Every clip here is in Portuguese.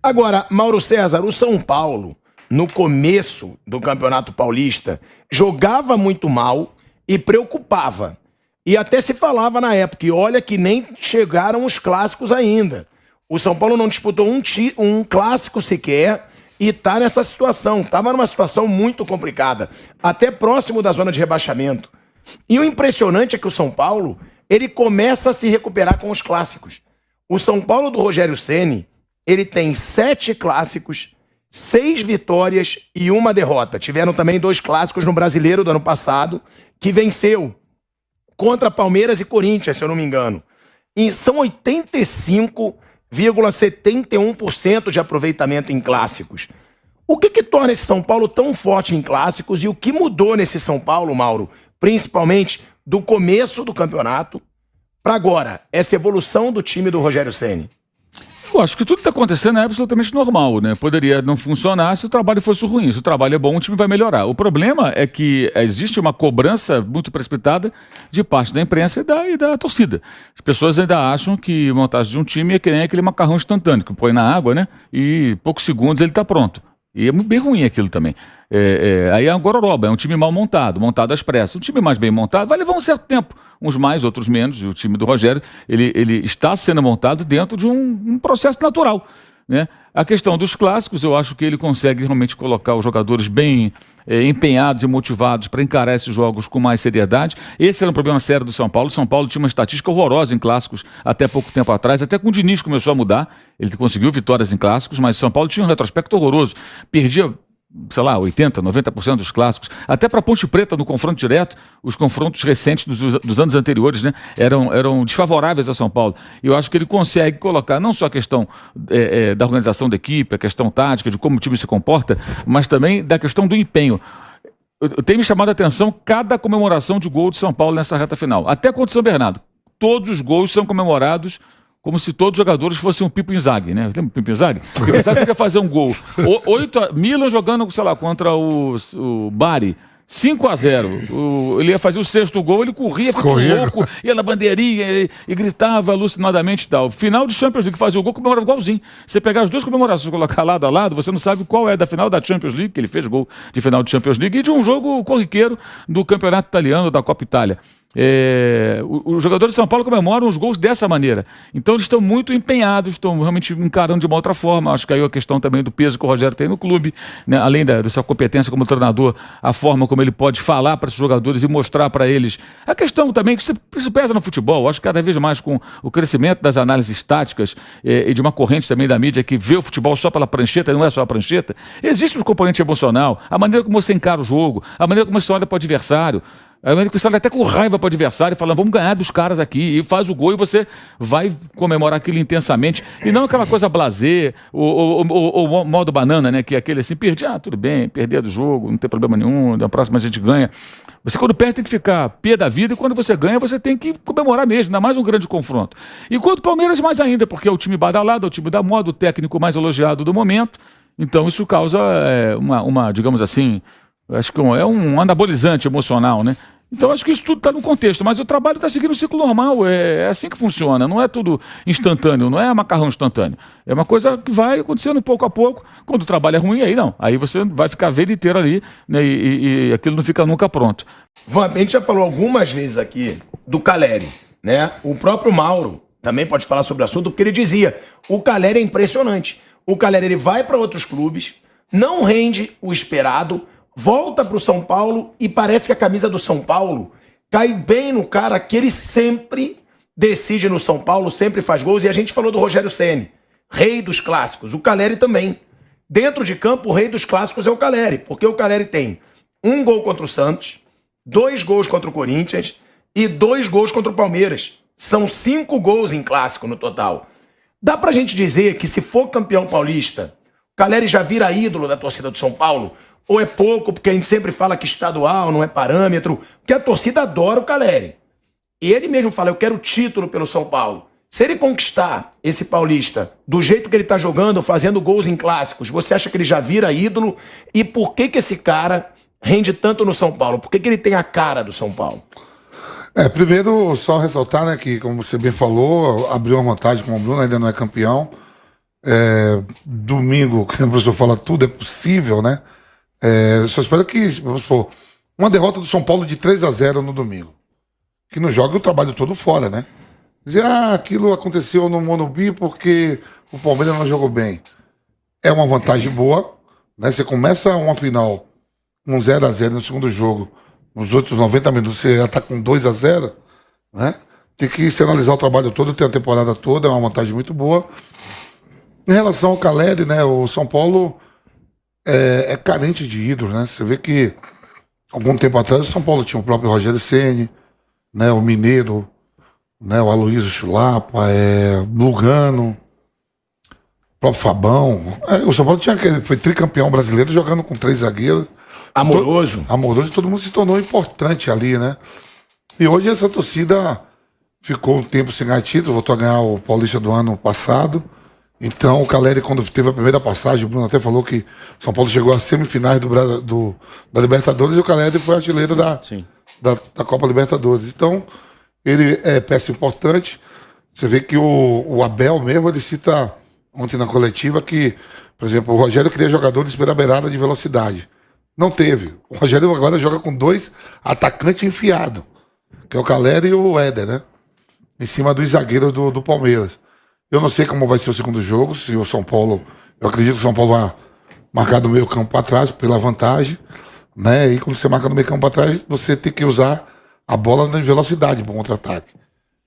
Agora, Mauro César, o São Paulo, no começo do Campeonato Paulista, jogava muito mal e preocupava. E até se falava na época, e olha que nem chegaram os clássicos ainda. O São Paulo não disputou um clássico sequer e tá nessa situação. Tava numa situação muito complicada, até próximo da zona de rebaixamento. E o impressionante é que o São Paulo, ele começa a se recuperar com os clássicos. O São Paulo do Rogério Ceni, ele tem 7 clássicos, 6 vitórias e 1 derrota. Tiveram também 2 clássicos no Brasileiro do ano passado, que venceu contra Palmeiras e Corinthians, se eu não me engano. E são 85,71% de aproveitamento em clássicos. O que torna esse São Paulo tão forte em clássicos e o que mudou nesse São Paulo, Mauro, principalmente do começo do campeonato para agora, essa evolução do time do Rogério Ceni? Eu acho que tudo que está acontecendo é absolutamente normal, né? Poderia não funcionar se o trabalho fosse ruim. Se o trabalho é bom, o time vai melhorar. O problema é que existe uma cobrança muito precipitada de parte da imprensa e da torcida. As pessoas ainda acham que a montagem de um time é que nem aquele macarrão instantâneo, que põe na água, né? E poucos segundos ele está pronto. E é bem ruim aquilo também. Aí é um gororoba, é um time mal montado, montado às pressas. Um time mais bem montado vai levar um certo tempo, uns mais, outros menos. E o time do Rogério, ele está sendo montado dentro de um processo natural, né? A questão dos clássicos, eu acho que ele consegue realmente colocar os jogadores bem empenhados e motivados para encarar esses jogos com mais seriedade. Esse era um problema sério do São Paulo. O São Paulo tinha uma estatística horrorosa em clássicos até pouco tempo atrás, até com o Diniz começou a mudar. Ele conseguiu vitórias em clássicos, mas o São Paulo tinha um retrospecto horroroso. Perdia, sei lá, 80%, 90% dos clássicos. Até para Ponte Preta, no confronto direto, os confrontos recentes dos anos anteriores, né, eram desfavoráveis ao São Paulo. E eu acho que ele consegue colocar não só a questão da organização da equipe, a questão tática, de como o time se comporta, mas também da questão do empenho. Tem me chamado a atenção cada comemoração de gol de São Paulo nessa reta final. Até contra o São Bernardo. Todos os gols são comemorados como se todos os jogadores fossem um Pipo Inzaghi, né? Lembra o Pipo Inzaghi? O Pipo Inzaghi queria fazer um gol. Milan jogando, sei lá, contra o Bari. 5-0. Ele ia fazer o 6º gol, ele corria, ficou louco, ia na bandeirinha e gritava alucinadamente e tal. Final de Champions League, fazia o gol, comemorava igualzinho. Você pegar as duas comemorações e colocar lado a lado, você não sabe qual é da final da Champions League, que ele fez gol de final de Champions League, e de um jogo corriqueiro do Campeonato Italiano, da Copa Itália. Os jogadores de São Paulo comemoram os gols dessa maneira. Então eles estão muito empenhados, estão realmente encarando de uma outra forma. Acho que aí a questão também do peso que o Rogério tem no clube, né? Além da sua competência como treinador, a forma como ele pode falar para esses jogadores e mostrar para eles. A questão também que isso pesa no futebol. Acho que cada vez mais com o crescimento das análises táticas e de uma corrente também da mídia que vê o futebol só pela prancheta, não é só a prancheta. Existe um componente emocional, a maneira como você encara o jogo, a maneira como você olha para o adversário. A maneira que você olha até com raiva para o adversário e fala, vamos ganhar dos caras aqui, e faz o gol e você vai comemorar aquilo intensamente. E não aquela coisa blasé, o modo banana, né? Que é aquele assim, perdi, tudo bem, perder do jogo, não tem problema nenhum, da próxima a gente ganha. Você quando perde tem que ficar pé da vida, e quando você ganha você tem que comemorar mesmo, ainda mais um grande confronto. E quanto o Palmeiras mais ainda, porque é o time badalado, é o time da moda, o técnico mais elogiado do momento. Então isso causa digamos assim, acho que é um anabolizante emocional, né? Então acho que isso tudo está no contexto, mas o trabalho está seguindo um ciclo normal, é assim que funciona, não é tudo instantâneo, não é macarrão instantâneo, é uma coisa que vai acontecendo pouco a pouco. Quando o trabalho é ruim, aí não, aí você vai ficar a vida inteira ali, né, e aquilo não fica nunca pronto. A gente já falou algumas vezes aqui do Caleri, né? O próprio Mauro também pode falar sobre o assunto, porque ele dizia, o Caleri é impressionante, o Caleri ele vai para outros clubes, não rende o esperado, volta pro São Paulo e parece que a camisa do São Paulo cai bem no cara que ele sempre decide no São Paulo, sempre faz gols. E a gente falou do Rogério Ceni, rei dos clássicos. O Caleri também. Dentro de campo, o rei dos clássicos é o Caleri, porque o Caleri tem 1 gol contra o Santos, 2 gols contra o Corinthians e 2 gols contra o Palmeiras. São 5 gols em clássico no total. Dá pra gente dizer que se for campeão paulista, o Caleri já vira ídolo da torcida do São Paulo? Ou é pouco, porque a gente sempre fala que estadual não é parâmetro, porque a torcida adora o Caleri. E ele mesmo fala, eu quero título pelo São Paulo. Se ele conquistar esse paulista do jeito que ele está jogando, fazendo gols em clássicos, você acha que ele já vira ídolo? E por que esse cara rende tanto no São Paulo? Por que ele tem a cara do São Paulo? Primeiro, só ressaltar, né, que, como você bem falou, abriu uma vantagem com o Bruno, ainda não é campeão. Domingo, que o professor fala, tudo é possível, né? Só espero que, vamos supor, uma derrota do São Paulo de 3-0 no domingo. Que não joga o trabalho todo fora, né? Dizer, aquilo aconteceu no Morumbi porque o Palmeiras não jogou bem. É uma vantagem boa, né? Você começa uma final com 0-0 no segundo jogo, nos outros 90 minutos você já tá com 2-0, né? Tem que se analisar o trabalho todo, ter a temporada toda, é uma vantagem muito boa. Em relação ao Caleri, né? O São Paulo é carente de ídolos, né? Você vê que algum tempo atrás o São Paulo tinha o próprio Rogério Ceni, né? O Mineiro, né? O Aloysio Chulapa, Lugano, o próprio Fabão. O São Paulo foi tricampeão brasileiro jogando com 3 zagueiros. Amoroso. Amoroso, e todo mundo se tornou importante ali, né? E hoje essa torcida ficou um tempo sem ganhar título, voltou a ganhar o Paulista do ano passado. Então o Caleri, quando teve a primeira passagem, o Bruno até falou que São Paulo chegou às semifinais da Libertadores e o Caleri foi artilheiro da Copa Libertadores. Então, ele é peça importante. Você vê que o Abel mesmo, ele cita ontem na coletiva que, por exemplo, o Rogério queria jogadores pela beirada de velocidade. Não teve. O Rogério agora joga com 2 atacantes enfiados, que é o Caleri e o Éder, né? Em cima dos zagueiros do Palmeiras. Eu não sei como vai ser o segundo jogo, se o São Paulo... Eu acredito que o São Paulo vai marcar do meio campo para trás, pela vantagem, né? E quando você marca no meio campo para trás, você tem que usar a bola na velocidade para o contra-ataque.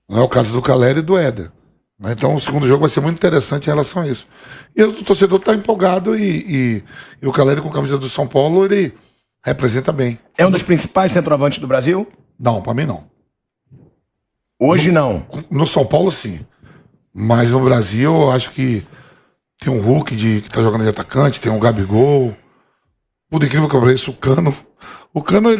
Não é o caso do Caleri e do Éder. Né? Então o segundo jogo vai ser muito interessante em relação a isso. E o torcedor está empolgado e o Caleri com a camisa do São Paulo, ele representa bem. É um dos principais centroavantes do Brasil? Não, para mim não. Hoje não. No São Paulo, sim. Mas no Brasil, eu acho que tem um Hulk que tá jogando de atacante, tem um Gabigol. Por incrível que eu pareça, o Cano. O Cano,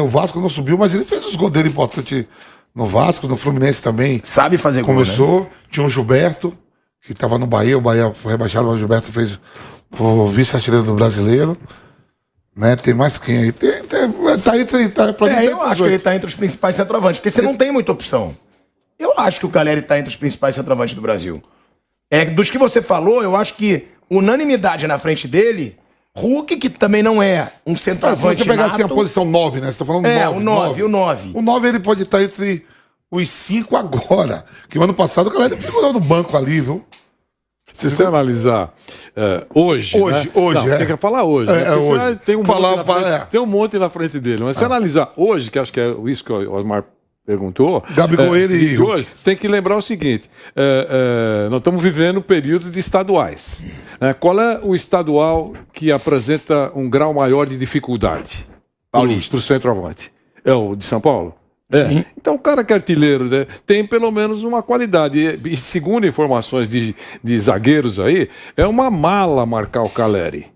o Vasco não subiu, mas ele fez os gols dele importantes no Vasco, no Fluminense também. Sabe fazer gol, começou, né? Tinha o Gilberto, que estava no Bahia. O Bahia foi rebaixado, mas o Gilberto fez o vice-artilheiro do Brasileiro. Né? Tem mais quem aí? Eu acho que ele tá entre os principais centroavantes, porque você não tem muita opção. Eu acho que o Caleri tá entre os principais centroavantes do Brasil. Dos que você falou, eu acho que unanimidade na frente dele, Hulk, que também não é um centroavante. Se você pegar nato, assim a posição 9, né? Você tá falando 9. o 9. O 9 ele pode estar entre os 5 agora. Que o ano passado o Caleri figurou no banco ali, viu? Se você analisar hoje. Não, tem que falar hoje. Né? Hoje. Tem um monte na frente dele. Mas se analisar hoje, que acho que é isso que o Osmar perguntou. Gabigol, ele e hoje, você tem que lembrar o seguinte: nós estamos vivendo um período de estaduais. Qual é o estadual que apresenta um grau maior de dificuldade para o centroavante? É o de São Paulo? Sim. Então o cara que é artilheiro, né, tem pelo menos uma qualidade. E segundo informações de zagueiros aí, é uma mala marcar o Caleri.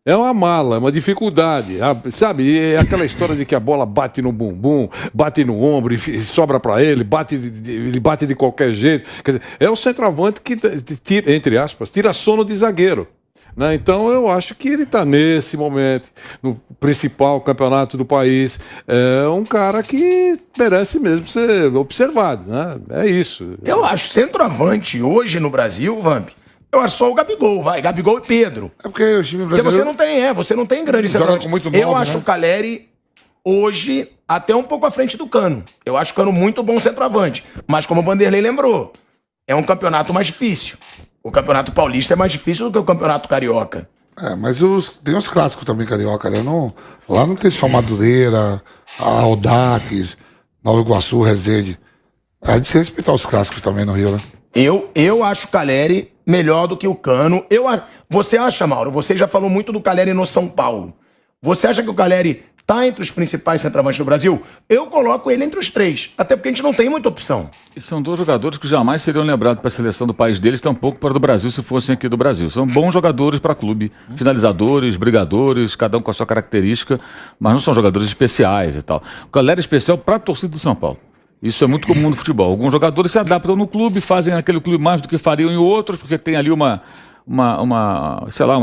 É uma mala, é uma dificuldade, sabe? É aquela história de que a bola bate no bumbum, bate no ombro e sobra para ele, ele bate de qualquer jeito. Quer dizer, é o centroavante que, tira, entre aspas, tira sono de zagueiro. Né? Então eu acho que ele está nesse momento, no principal campeonato do país, é um cara que merece mesmo ser observado. Né? É isso. Eu acho centroavante hoje no Brasil, Vamp, eu acho só o Gabigol, Gabigol e Pedro. É porque o time brasileiro... Porque você não tem grande centroavante. Eu acho, né? O Caleri hoje até um pouco à frente do Cano. Eu acho o Cano muito bom centroavante. Mas como o Vanderlei lembrou, é um campeonato mais difícil. O Campeonato Paulista é mais difícil do que o Campeonato Carioca. Mas tem os clássicos também, Carioca, né? Lá não tem só Madureira, Audax, Nova Iguaçu, Resende. É de se respeitar os clássicos também no Rio, né? Eu acho o Caleri melhor do que o Cano. Você acha, Mauro? Você já falou muito do Caleri no São Paulo. Você acha que o Caleri tá entre os principais centroavantes do Brasil? Eu coloco ele entre os 3, até porque a gente não tem muita opção. E são 2 jogadores que jamais seriam lembrados para a seleção do país deles, tampouco para o do Brasil, se fossem aqui do Brasil. São bons jogadores para clube, finalizadores, brigadores, cada um com a sua característica, mas não são jogadores especiais e tal. O Caleri é especial para a torcida do São Paulo. Isso é muito comum no futebol. Alguns jogadores se adaptam no clube, fazem aquele clube mais do que fariam em outros, porque tem ali uma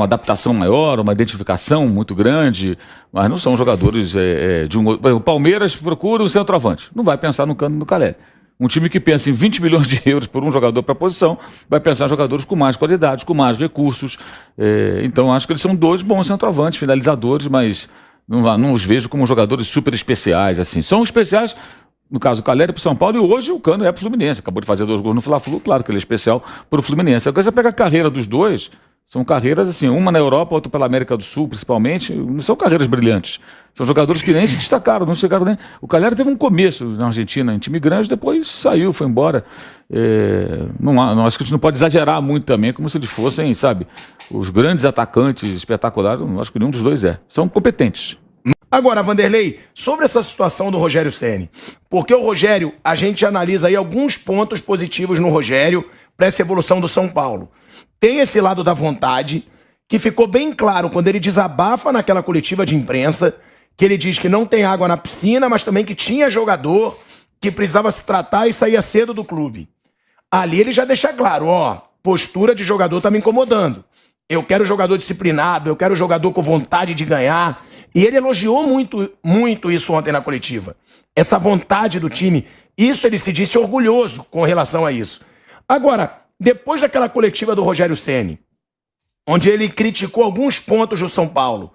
adaptação maior, uma identificação muito grande, mas não são jogadores de um outro. O Palmeiras procura um centroavante, não vai pensar no Cano do Caleri. Um time que pensa em 20 milhões de euros por um jogador para a posição, vai pensar em jogadores com mais qualidades, com mais recursos. Então, acho que eles são 2 bons centroavantes, finalizadores, mas não os vejo como jogadores super especiais. Assim. São especiais, no caso, o Calleri para o São Paulo, e hoje o Cano é para o Fluminense. Acabou de fazer 2 gols no Fla-Flu, claro que ele é especial para o Fluminense. Agora você pega a carreira dos dois, são carreiras assim, uma na Europa, outra pela América do Sul, principalmente, não são carreiras brilhantes. São jogadores que nem se destacaram, não chegaram nem... O Calleri teve um começo na Argentina, em time grande, depois saiu, foi embora. Não, acho que a gente não pode exagerar muito também, como se eles fossem, sabe, os grandes atacantes espetaculares, não acho que nenhum dos dois é. São competentes. Agora, Vanderlei, sobre essa situação do Rogério Ceni, porque o Rogério, a gente analisa aí alguns pontos positivos no Rogério para essa evolução do São Paulo. Tem esse lado da vontade, que ficou bem claro quando ele desabafa naquela coletiva de imprensa, que ele diz que não tem água na piscina, mas também que tinha jogador que precisava se tratar e saía cedo do clube. Ali ele já deixa claro, postura de jogador tá me incomodando. Eu quero jogador disciplinado, eu quero jogador com vontade de ganhar. E ele elogiou muito isso ontem na coletiva. Essa vontade do time, isso ele se disse orgulhoso com relação a isso. Agora, depois daquela coletiva do Rogério Ceni, onde ele criticou alguns pontos do São Paulo,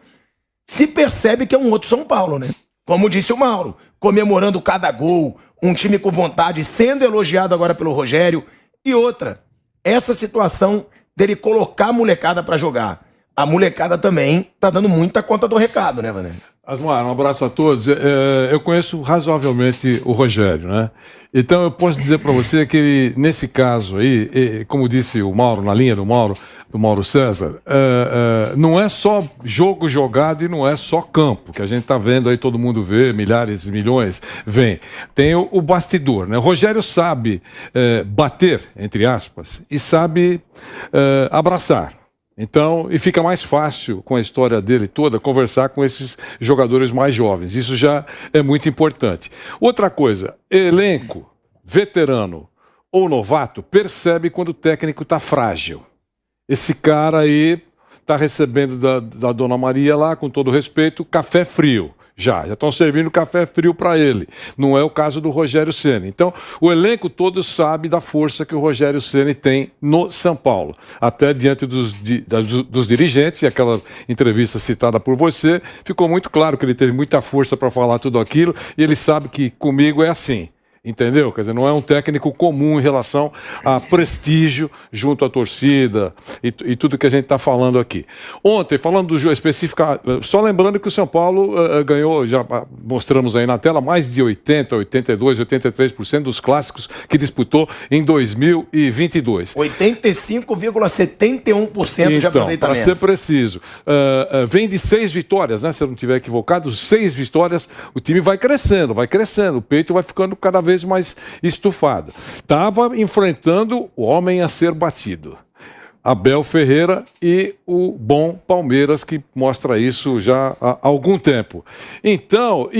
se percebe que é um outro São Paulo, né? Como disse o Mauro, comemorando cada gol, um time com vontade, sendo elogiado agora pelo Rogério. E outra, essa situação dele colocar a molecada pra jogar. A molecada também tá dando muita conta do recado, né, Vanderlei? Asmar, um abraço a todos. Eu conheço razoavelmente o Rogério, né? Então eu posso dizer para você que ele, nesse caso aí, como disse o Mauro, na linha do Mauro César, não é só jogo jogado e não é só campo, que a gente tá vendo aí, todo mundo vê, milhares e milhões vem. Tem o bastidor, né? O Rogério sabe bater, entre aspas, e sabe abraçar. Então, e fica mais fácil, com a história dele toda, conversar com esses jogadores mais jovens. Isso já é muito importante. Outra coisa, elenco, veterano ou novato, percebe quando o técnico está frágil. Esse cara aí está recebendo da Dona Maria lá, com todo respeito, café frio. Já estão servindo café frio para ele. Não é o caso do Rogério Ceni. Então, o elenco todo sabe da força que o Rogério Ceni tem no São Paulo. Até diante dos dirigentes, e aquela entrevista citada por você, ficou muito claro que ele teve muita força para falar tudo aquilo, e ele sabe que comigo é assim. Entendeu? Quer dizer, não é um técnico comum em relação a prestígio junto à torcida e tudo que a gente está falando aqui. Ontem, falando do jogo específico, só lembrando que o São Paulo ganhou, já mostramos aí na tela, mais de 80%, 82%, 83% dos clássicos que disputou em 2022. 85,71% de aproveitamento. Para ser preciso, vem de 6 vitórias, né? Se eu não estiver equivocado, 6 vitórias, o time vai crescendo, o peito vai ficando cada vez mais estufado. Estava enfrentando o homem a ser batido. Abel Ferreira e o bom Palmeiras, que mostra isso já há algum tempo. Então,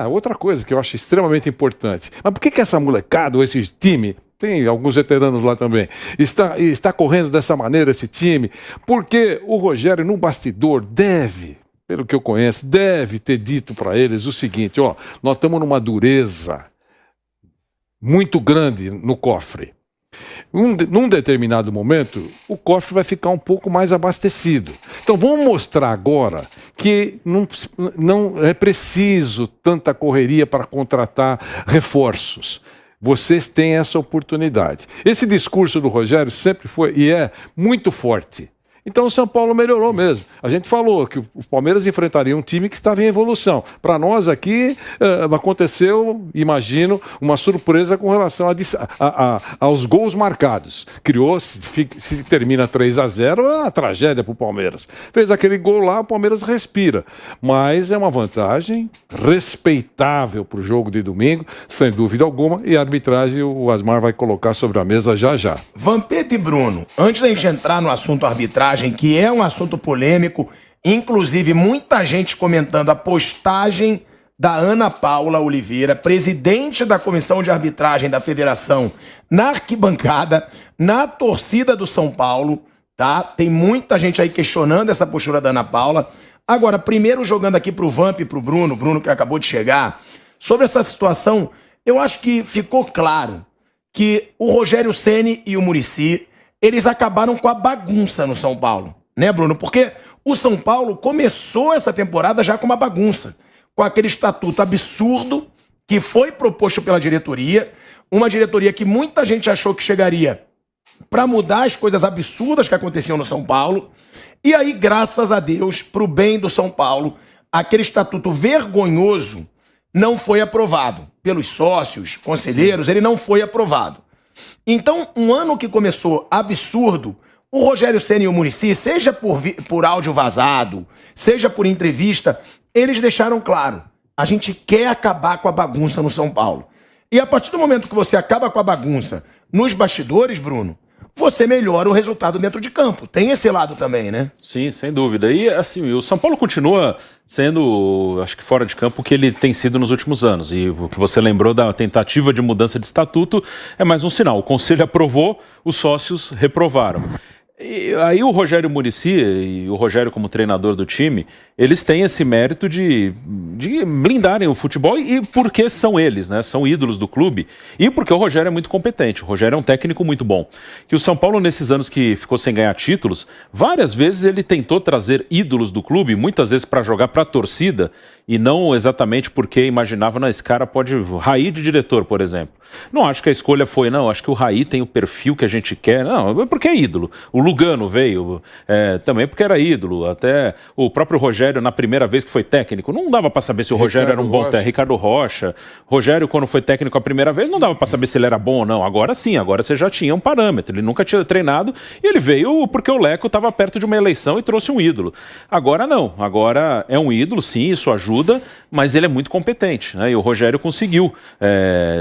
outra coisa que eu acho extremamente importante. Mas por que essa molecada, ou esse time, tem alguns veteranos lá também, está correndo dessa maneira, esse time? Porque o Rogério, no bastidor, pelo que eu conheço, deve ter dito para eles o seguinte, nós estamos numa dureza muito grande no cofre. Num determinado momento, o cofre vai ficar um pouco mais abastecido. Então vamos mostrar agora que não é preciso tanta correria para contratar reforços. Vocês têm essa oportunidade. Esse discurso do Rogério sempre foi e é muito forte. Então o São Paulo melhorou mesmo. A gente falou que o Palmeiras enfrentaria um time que estava em evolução. Para nós aqui aconteceu, imagino, uma surpresa com relação aos gols marcados. Se termina 3-0, é uma tragédia para o Palmeiras. Fez aquele gol lá, o Palmeiras respira. Mas é uma vantagem respeitável para o jogo de domingo, sem dúvida alguma, e a arbitragem o Asmar vai colocar sobre a mesa já já. Vampeta e Bruno, antes da gente entrar no assunto arbitragem, que é um assunto polêmico, inclusive muita gente comentando a postagem da Ana Paula Oliveira, presidente da Comissão de Arbitragem da Federação, na arquibancada, na torcida do São Paulo, tá? Tem muita gente aí questionando essa postura da Ana Paula. Agora, primeiro jogando aqui pro Vamp e pro Bruno que acabou de chegar, sobre essa situação, eu acho que ficou claro que o Rogério Ceni e o Muricy, eles acabaram com a bagunça no São Paulo, né, Bruno? Porque o São Paulo começou essa temporada já com uma bagunça, com aquele estatuto absurdo que foi proposto pela diretoria, uma diretoria que muita gente achou que chegaria para mudar as coisas absurdas que aconteciam no São Paulo. E aí, graças a Deus, para o bem do São Paulo, aquele estatuto vergonhoso não foi aprovado pelos sócios, conselheiros, ele não foi aprovado. Então, um ano que começou absurdo, o Rogério Ceni e o Muricy, seja por áudio vazado, seja por entrevista, eles deixaram claro, a gente quer acabar com a bagunça no São Paulo. E a partir do momento que você acaba com a bagunça nos bastidores, Bruno, você melhora o resultado dentro de campo. Tem esse lado também, né? Sim, sem dúvida. E assim, o São Paulo continua sendo, acho que fora de campo, o que ele tem sido nos últimos anos. E o que você lembrou da tentativa de mudança de estatuto é mais um sinal. O Conselho aprovou, os sócios reprovaram. E aí o Rogério Muricy e o Rogério como treinador do time, eles têm esse mérito de blindarem o futebol e porque são eles, né? São ídolos do clube e porque o Rogério é muito competente. O Rogério é um técnico muito bom. Que o São Paulo, nesses anos que ficou sem ganhar títulos, várias vezes ele tentou trazer ídolos do clube, muitas vezes para jogar para a torcida e não exatamente porque imaginava, não, esse cara pode... Raí de diretor, por exemplo. Não acho que a escolha foi, não, acho que o Raí tem o perfil que a gente quer. Não, porque é ídolo. O Lugano veio também porque era ídolo. Até o próprio Rogério, na primeira vez que foi técnico, não dava para saber se o Rogério era um bom técnico. Ricardo Rocha. Rogério, quando foi técnico a primeira vez, não dava para saber se ele era bom ou não. Agora sim, agora você já tinha um parâmetro. Ele nunca tinha treinado e ele veio porque o Leco estava perto de uma eleição e trouxe um ídolo. Agora não. Agora é um ídolo, sim, isso ajuda, mas ele é muito competente, né? E o Rogério conseguiu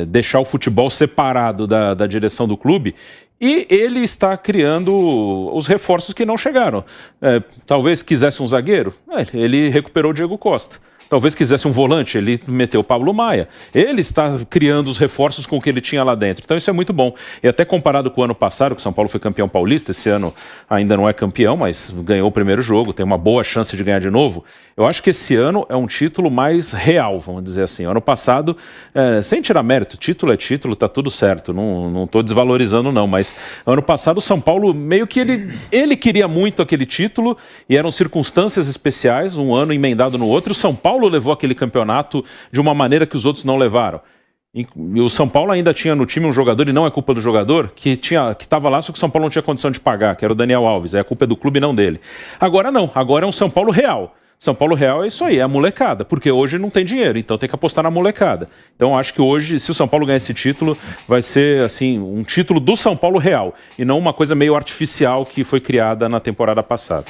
deixar o futebol separado da direção do clube. E ele está criando os reforços que não chegaram. Talvez quisesse um zagueiro, ele recuperou o Diego Costa. Talvez quisesse um volante, ele meteu o Pablo Maia. Ele está criando os reforços com o que ele tinha lá dentro. Então isso é muito bom. E até comparado com o ano passado, que o São Paulo foi campeão paulista, esse ano ainda não é campeão, mas ganhou o primeiro jogo, tem uma boa chance de ganhar de novo. Eu acho que esse ano é um título mais real, vamos dizer assim. Ano passado, sem tirar mérito, título é título, tá tudo certo. Não estou desvalorizando não, mas ano passado o São Paulo meio que ele queria muito aquele título e eram circunstâncias especiais, um ano emendado no outro. O São Paulo levou aquele campeonato de uma maneira que os outros não levaram. E o São Paulo ainda tinha no time um jogador, e não é culpa do jogador, que estava lá, só que o São Paulo não tinha condição de pagar, que era o Daniel Alves. A culpa é do clube, não dele. Agora não, agora é um São Paulo real. São Paulo real é isso aí, é a molecada, porque hoje não tem dinheiro, então tem que apostar na molecada. Então acho que hoje, se o São Paulo ganhar esse título, vai ser assim um título do São Paulo real, e não uma coisa meio artificial que foi criada na temporada passada.